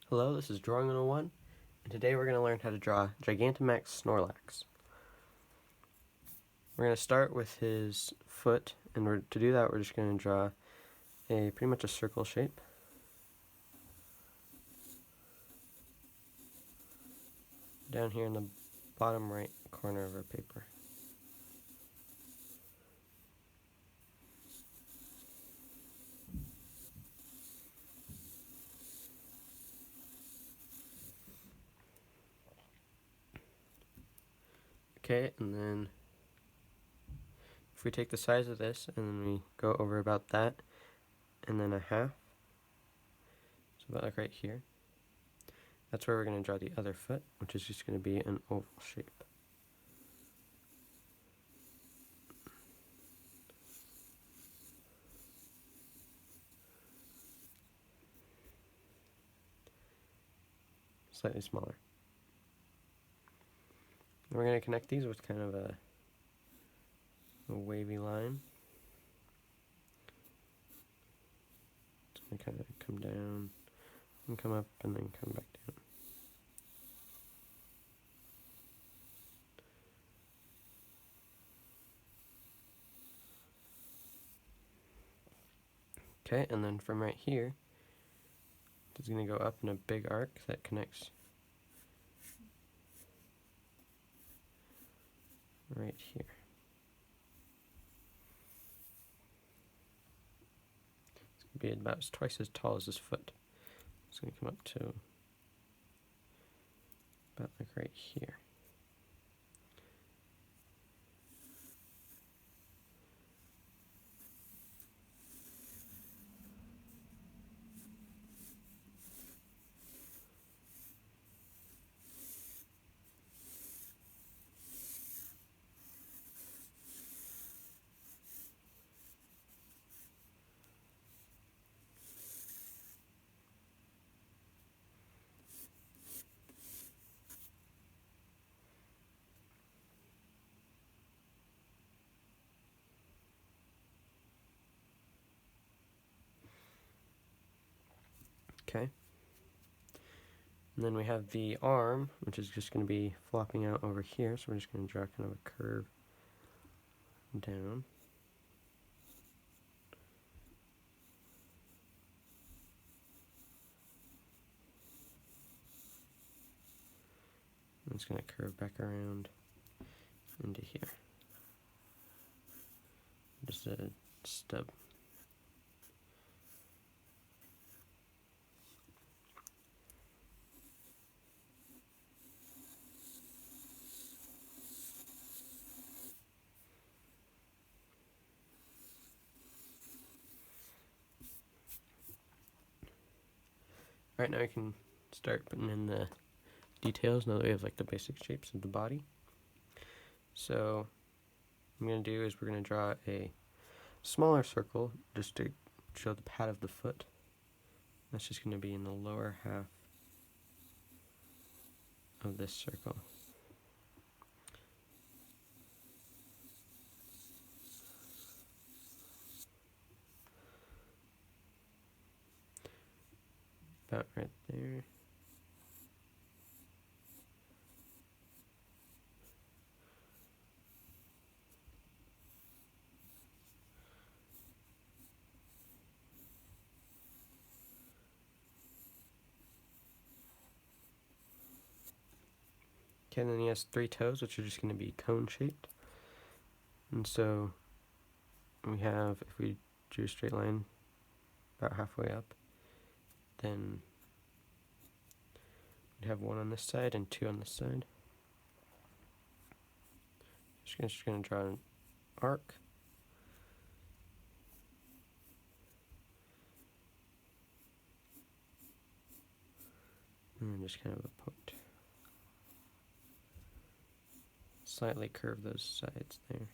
Hello, this is Drawing 101, and today we're going to learn how to draw Gigantamax Snorlax. We're going to start with his foot, and to do that we're just going to draw pretty much a circle shape. Down here in the bottom right corner of our paper. Okay, and then if we take the size of this and then we go over about that and then a half, so about like right here, that's where we're going to draw the other foot, which is just going to be an oval shape. Slightly smaller. And we're going to connect these with kind of a wavy line. It's going to kind of come down and come up and then come back down. Okay, and then from right here, it's going to go up in a big arc that connects right here. It's going to be about twice as tall as his foot. It's going to come up to about like right here. Okay. And then we have the arm, which is just going to be flopping out over here, so we're just going to draw kind of a curve down. And it's going to curve back around into here. Just a stub. Alright, now we can start putting in the details now that we have like the basic shapes of the body. So what I'm going to do is we're going to draw a smaller circle just to show the pad of the foot. That's just going to be in the lower half of this circle. About right there. Okay, and then he has 3 toes, which are just going to be cone shaped. And so we have, if we drew a straight line about halfway up, then we'd have 1 on this side and 2 on this side. Just going to draw an arc. And then just kind of a point. Slightly curve those sides there.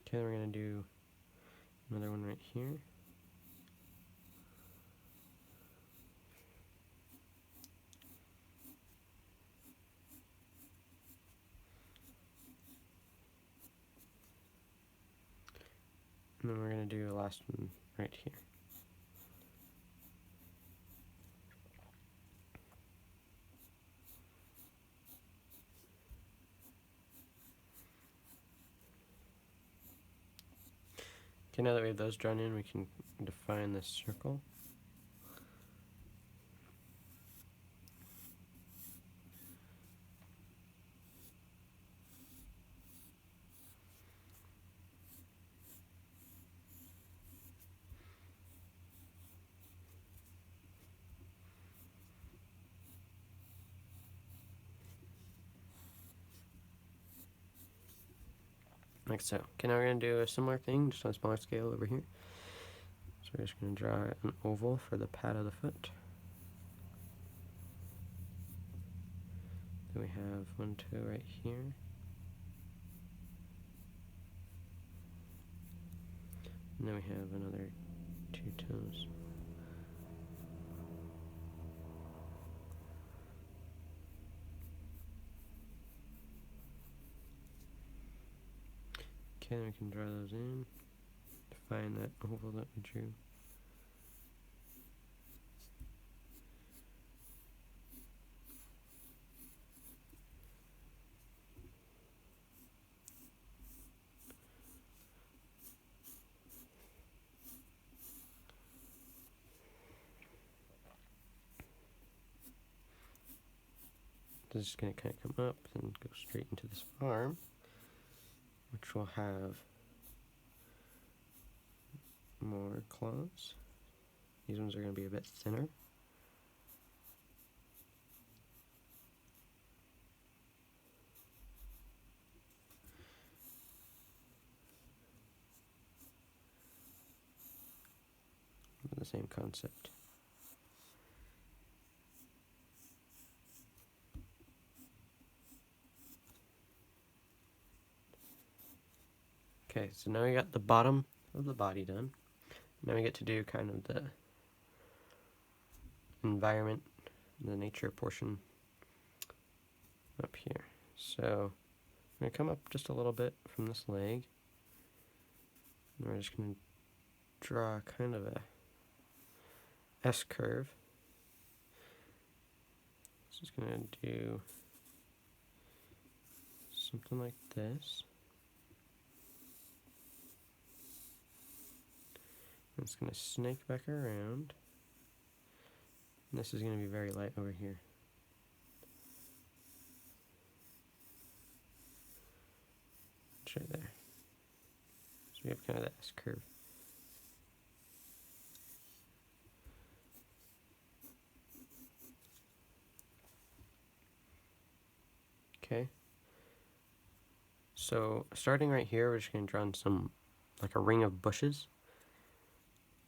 Okay, we're going to do another one right here. And then we're going to do the last one right here. Okay, now that we have those drawn in, we can define this circle. Like so. Okay, now we're going to do a similar thing, just on a smaller scale over here. So we're just going to draw an oval for the pad of the foot. Then we have 1, 2 right here. And then we have another 2 toes. Okay, then we can draw those in. Define that oval that we drew. This is going to kind of come up and go straight into this arm, which will have more claws. These ones are going to be a bit thinner. The same concept. Okay, so now we got the bottom of the body done. Now we get to do kind of the environment, the nature portion up here. So I'm going to come up just a little bit from this leg. And we're just going to draw kind of a S curve. So it's going to do something like this. And it's going to snake back around. And this is going to be very light over here. It's right there. So we have kind of that S curve. Okay. So starting right here, we're just going to draw in some, like a ring of bushes.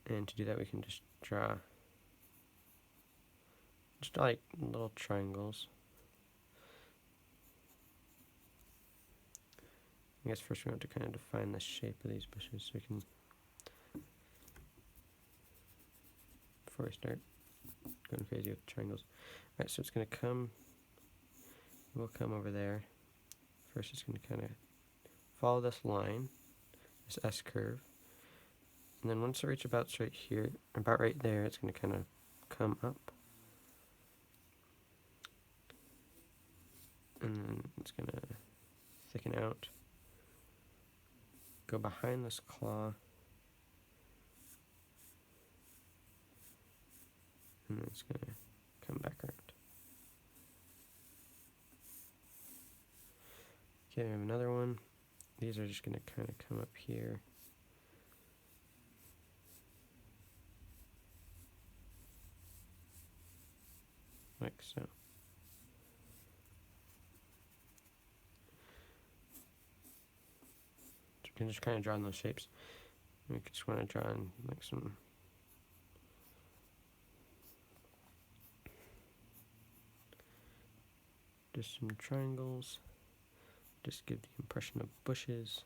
And to do that, we can just draw just like little triangles. I guess first we want to kind of define the shape of these bushes so we can, before we start going crazy with triangles. Alright, so it's going to come, we'll come over there. First it's going to kind of follow this line, this S curve. And then once it reaches about right here, about right there, it's going to kind of come up. And then it's going to thicken out, go behind this claw, and then it's going to come back around. Okay, we have another one. These are just going to kind of come up here. Like so. You can just kind of draw in those shapes. We just want to draw in like some just some triangles. Just give the impression of bushes.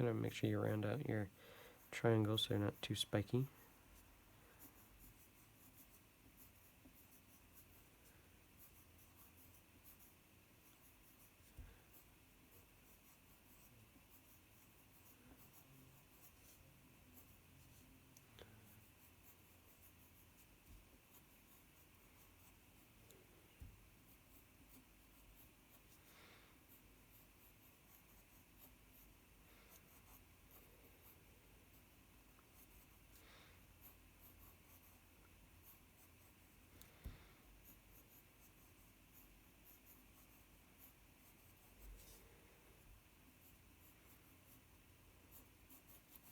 kind of make sure you round out your triangles so they're not too spiky.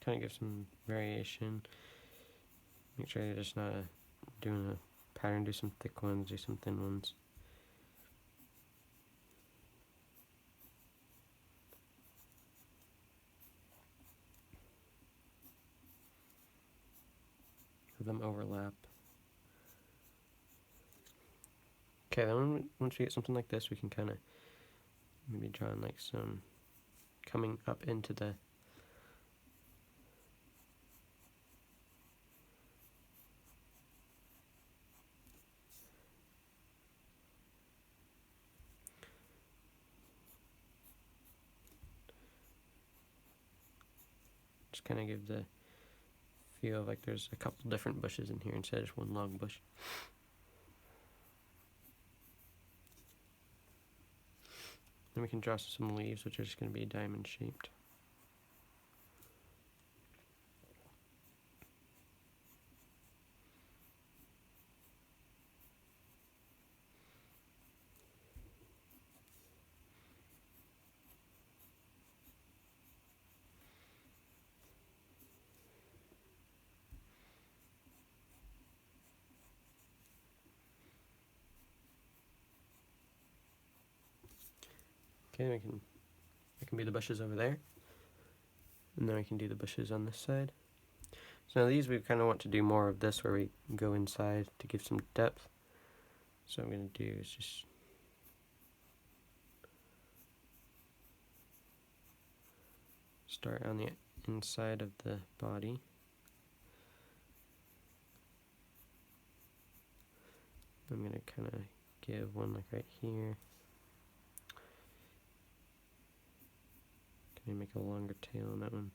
Kind of give some variation. Make sure you're just not doing a pattern. Do some thick ones, do some thin ones. Have them overlap. Okay, then once we get something like this, we can kind of maybe draw in like some coming up into the just kind of give the feel of like there's a couple different bushes in here instead of just one long bush. Then we can draw some leaves, which are just going to be diamond shaped. Okay, it can be the bushes over there, and then we can do the bushes on this side. So now these we kind of want to do more of this where we go inside to give some depth. So what I'm going to do is just start on the inside of the body. I'm going to kind of give one like right here. Can I make a longer tail on that one?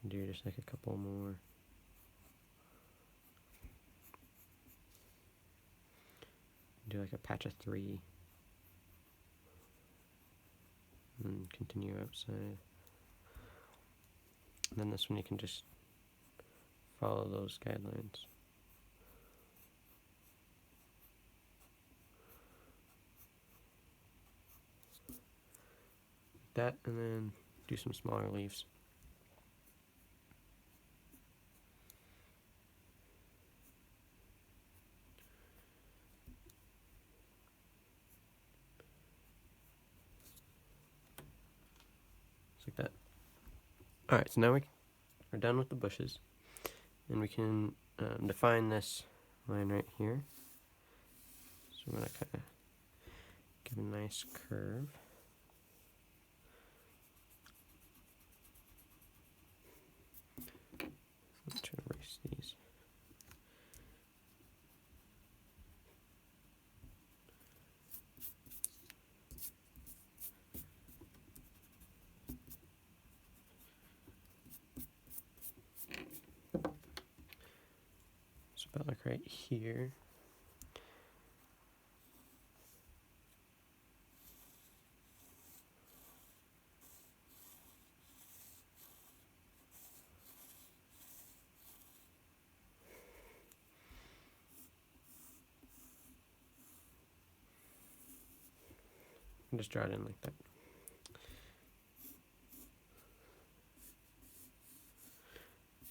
You can do just like a couple more. Do like a patch of 3. And continue outside. And then this one you can just follow those guidelines. That, and then do some smaller leaves. Just like that. Alright, so now we're done with the bushes, and we can define this line right here. So I'm going to kind of give a nice curve. Let's try to erase these. So about like right here. And just draw it in like that.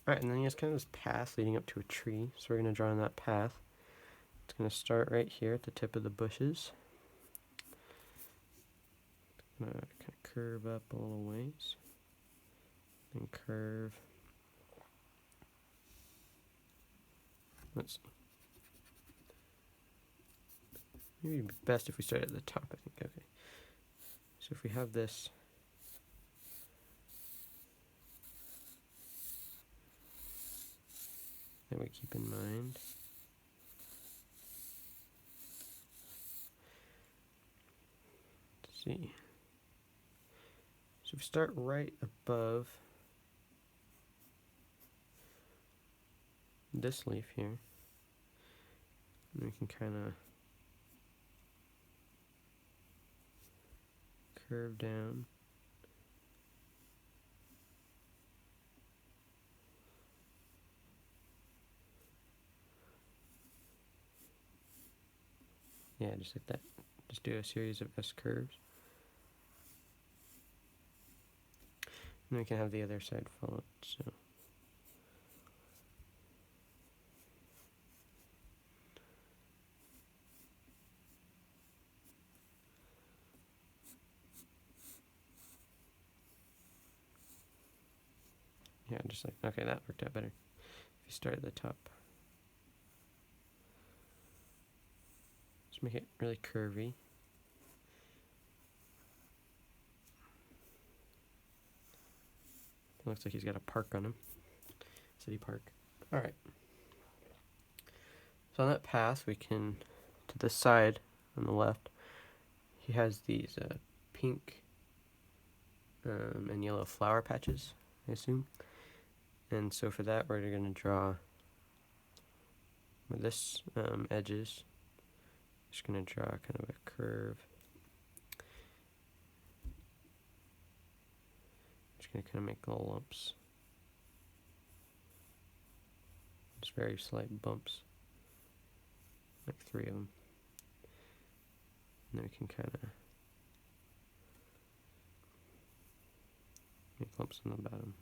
Alright, and then he has kind of this path leading up to a tree, so we're going to draw on that path. It's going to start right here at the tip of the bushes. Going to kind of curve up a little ways. And curve. Let's see. Maybe it'd be best if we start at the top, I think. Okay. So if we have this that we keep in mind. Let's see. So if we start right above this leaf here, and we can kind of curve down. Yeah, just like that. Just do a series of S curves. And we can have the other side followed. So yeah, just like, okay, that worked out better. If you start at the top, just make it really curvy. It looks like he's got a park on him. City park. Alright. So on that path, we can, to the side on the left, he has these pink and yellow flower patches, I assume. And so for that, we're going to draw where this edge is. Just going to draw kind of a curve. Just going to kind of make little lumps. Just very slight bumps. Like 3 of them. And then we can kind of make lumps on the bottom.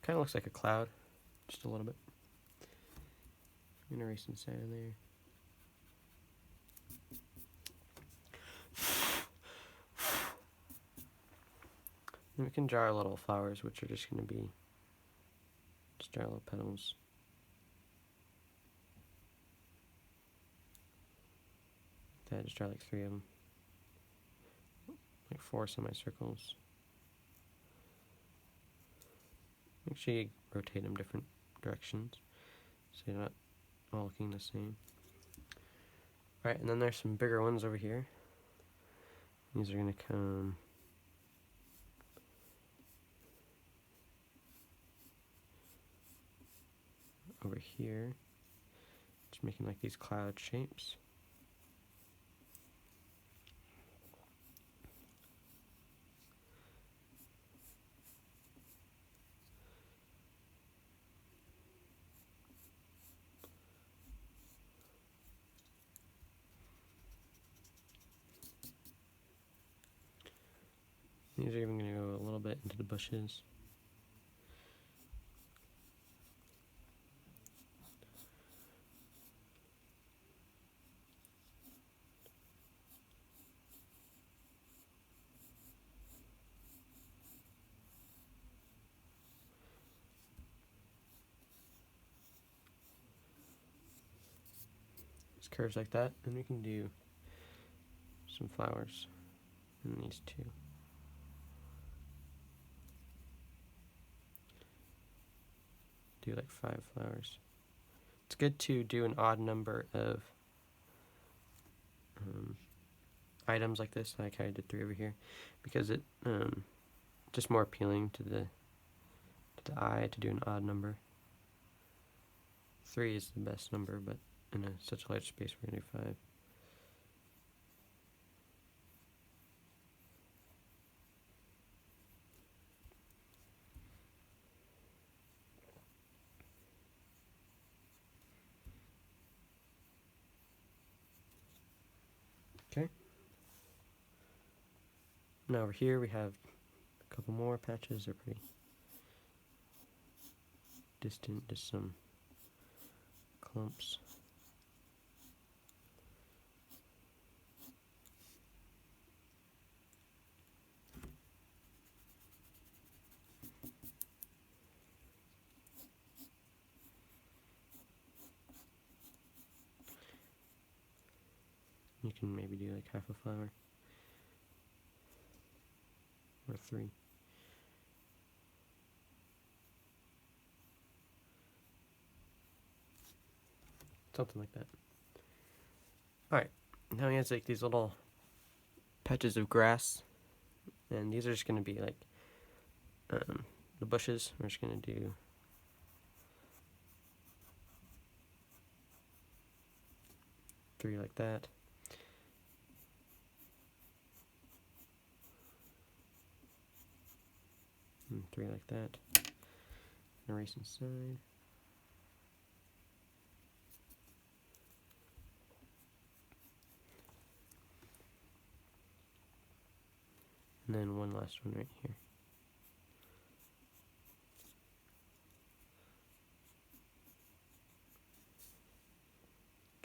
Kind of looks like a cloud, just a little bit. I'm going to erase inside of there. And we can draw our little flowers, which are just going to be just our little petals. That, just draw like 3 of them. Like 4 semicircles. Make sure you rotate them different directions so you're not all looking the same. Alright, and then there's some bigger ones over here. These are going to come over here. Just making like these cloud shapes. These are even going to go a little bit into the bushes. Just curves like that, and we can do some flowers in these 2. Do like 5 flowers. It's good to do an odd number of items like this, like I did 3 over here, because it just more appealing to the eye to do an odd number. 3 is the best number, but in such a large space, we're gonna do 5. Okay. Now over here we have a couple more patches. They're pretty distant, just some clumps. You can maybe do like half a flower. Or 3. Something like that. Alright, now he has like these little patches of grass, and these are just going to be like the bushes. We're just going to do three like that. And 3 like that. Erase inside. And then one last one right here.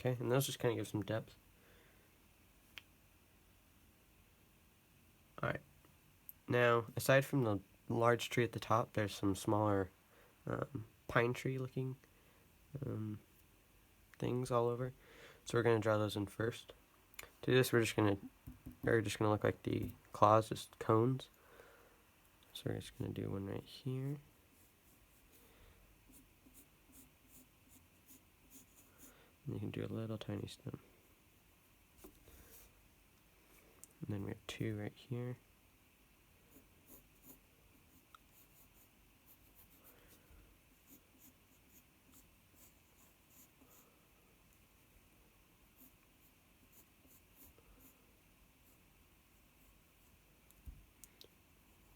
Okay, and those just kind of give some depth. Alright, now aside from the large tree at the top, there's some smaller pine tree looking things all over. So we're going to draw those in first. To do this, they're just going to look like the claws, just cones. So we're just going to do one right here. And you can do a little tiny stem. And then we have 2 right here.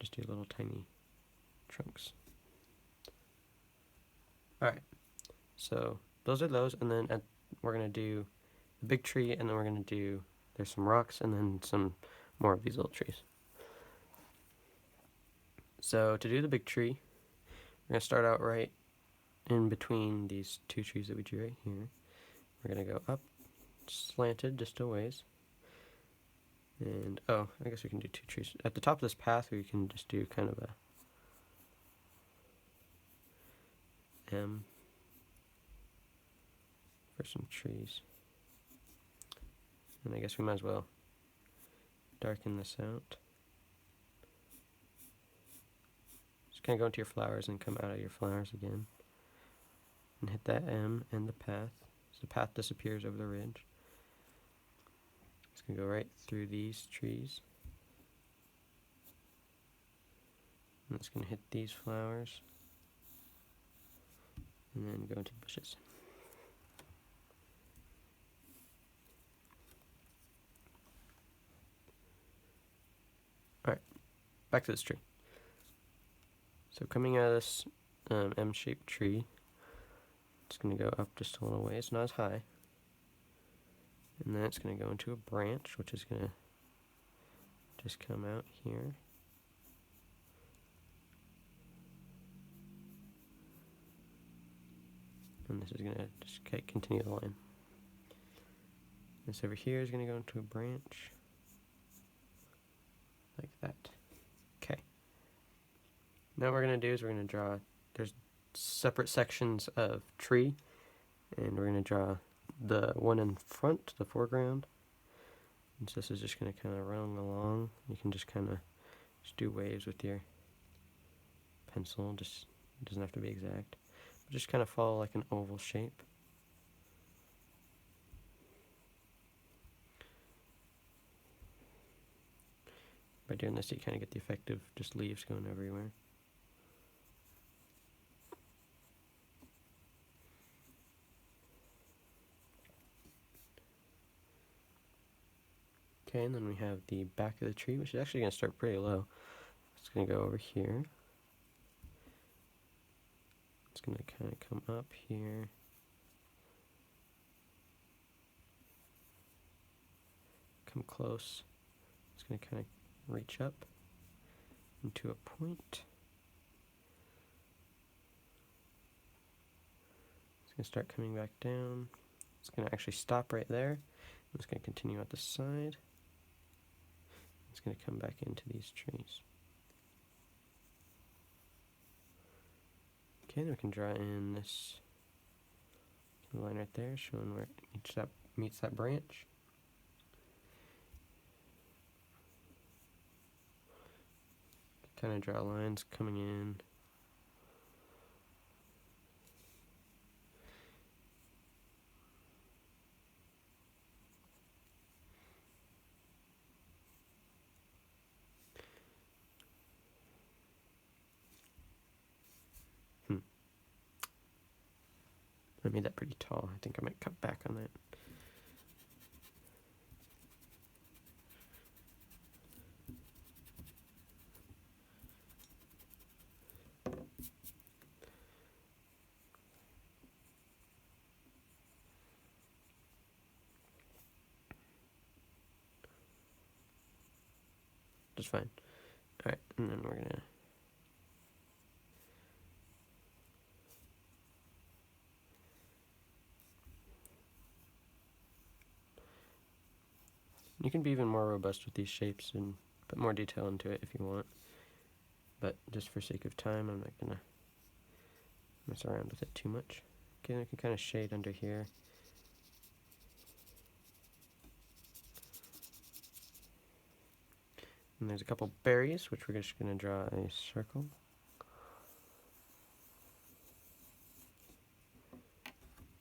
Just do little tiny trunks. Alright, so those are those, and then we're going to do the big tree, and then we're going to do, there's some rocks, and then some more of these little trees. So to do the big tree, we're going to start out right in between these 2 trees that we drew right here. We're going to go up, slanted just a ways. And, oh, I guess we can do 2 trees. At the top of this path, we can just do kind of a M for some trees. And I guess we might as well darken this out. Just kind of go into your flowers and come out of your flowers again. And hit that M and the path. So the path disappears over the ridge. It's going to go right through these trees. And it's going to hit these flowers. And then go into the bushes. Alright, back to this tree. So coming out of this M-shaped tree, it's going to go up just a little ways, not as high. And then it's going to go into a branch, which is going to just come out here. And this is going to just continue the line. This over here is going to go into a branch. Like that. Okay. Now what we're going to do is we're going to draw, there's separate sections of tree, and we're going to draw the one in front, the foreground. And so this is just going to kind of run along. You can just kind of just do waves with your pencil, just it doesn't have to be exact. But just kind of follow like an oval shape. By doing this, you kind of get the effect of just leaves going everywhere. Okay, and then we have the back of the tree, which is actually going to start pretty low. It's going to go over here. It's going to kind of come up here. Come close. It's going to kind of reach up into a point. It's going to start coming back down. It's going to actually stop right there. It's going to continue out the side. It's going to come back into these trees. Okay, then we can draw in this line right there, showing where that meets that branch. kind of draw lines coming in. I made that pretty tall. I think I might cut back on that. Just fine. Alright, and then we're gonna you can be even more robust with these shapes and put more detail into it if you want. But just for sake of time, I'm not gonna mess around with it too much. Okay, I can kind of shade under here. And there's a couple berries, which we're just going to draw a circle.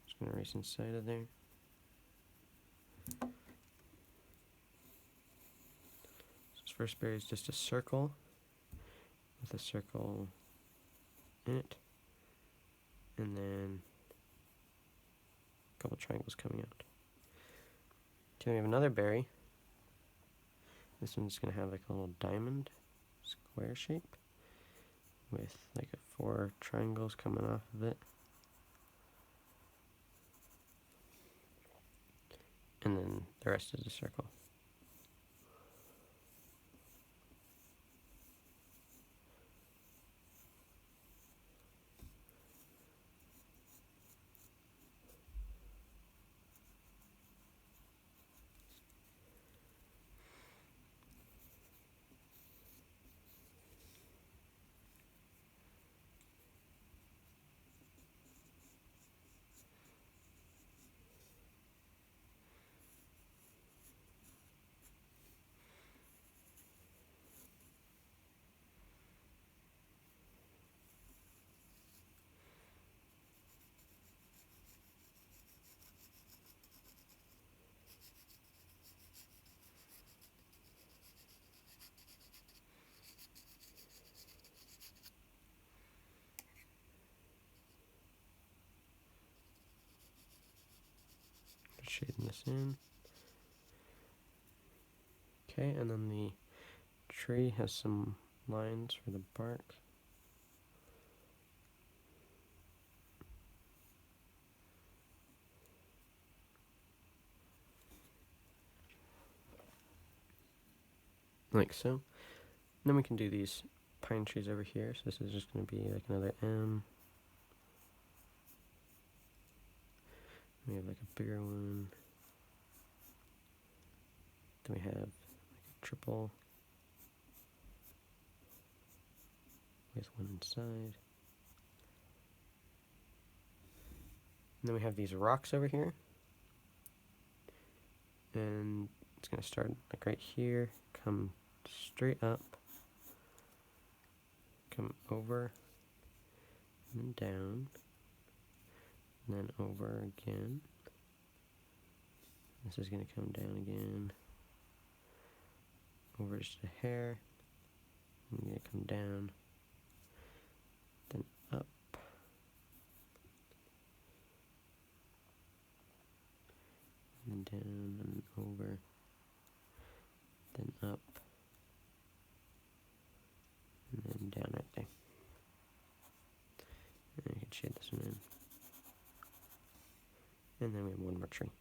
Just going to erase inside of there. So this first berry is just a circle with a circle in it. And then a couple triangles coming out. Okay, we have another berry. This one's going to have like a little diamond square shape with like 4 triangles coming off of it. And then the rest is a circle. Shading this in. Okay, and then the tree has some lines for the bark. Like so. And then we can do these pine trees over here. So this is just going to be like another M. We have like a bigger one. Then we have like a triple with one inside. And then we have these rocks over here. And it's going to start like right here, come straight up, come over, and then down, and then over again. This is going to come down again, over just a hair, and going to come down, then up, and down, and over, then up, and then down right there. And I can shade this one in. And then we have one more tree.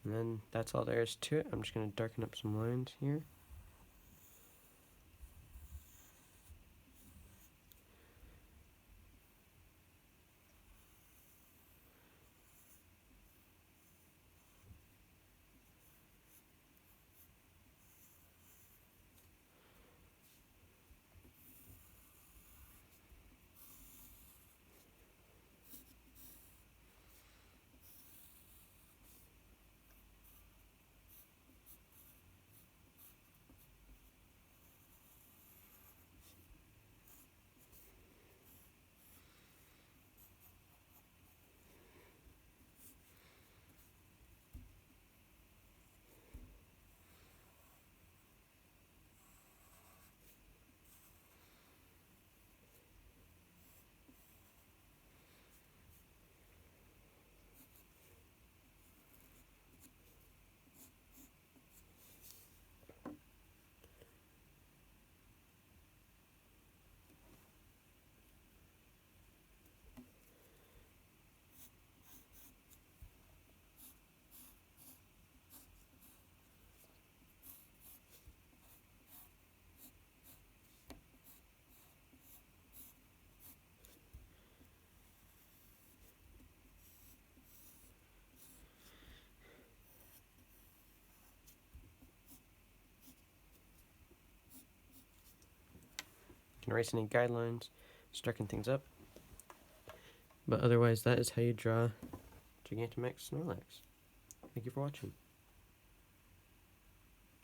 And then that's all there is to it. I'm just going to darken up some lines here. erase any guidelines, darken things up. But otherwise, that is how you draw Gigantamax Snorlax. Thank you for watching.